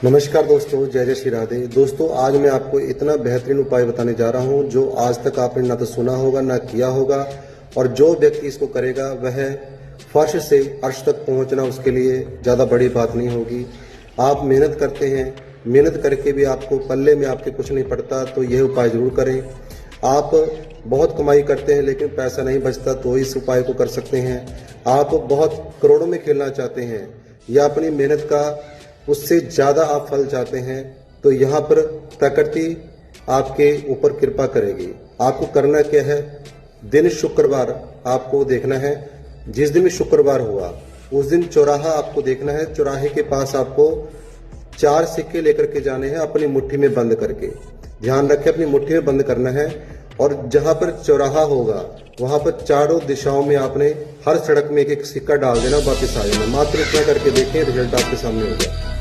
नमस्कार दोस्तों, जय जय श्री राधे। दोस्तों, आज मैं आपको इतना बेहतरीन उपाय बताने जा रहा हूं जो आज तक आपने ना तो सुना होगा ना किया होगा, और जो व्यक्ति इसको करेगा वह फर्श से अर्श तक पहुंचना उसके लिए ज़्यादा बड़ी बात नहीं होगी। आप मेहनत करते हैं, मेहनत करके भी आपको पल्ले में आपके कुछ नहीं पड़ता, तो यह उपाय ज़रूर करें। आप बहुत कमाई करते हैं लेकिन पैसा नहीं बचता, तो इस उपाय को कर सकते हैं। आप बहुत करोड़ों में खेलना चाहते हैं या अपनी मेहनत का उससे ज़्यादा आप फल चाहते हैं, तो यहाँ पर प्रकृति आपके ऊपर कृपा करेगी। आपको करना क्या है, दिन शुक्रवार आपको देखना है। जिस दिन भी शुक्रवार हुआ उस दिन चौराहा आपको देखना है। चौराहे के पास आपको 4 सिक्के लेकर के जाने हैं, अपनी मुट्ठी में बंद करके। ध्यान रखें, अपनी मुट्ठी में बंद करना है। और जहां पर चौराहा होगा वहां पर चारों दिशाओं में आपने हर सड़क में एक एक सिक्का डाल देना, वापस आ जाना। मात्र इतना करके देखें, रिजल्ट आपके सामने होगा।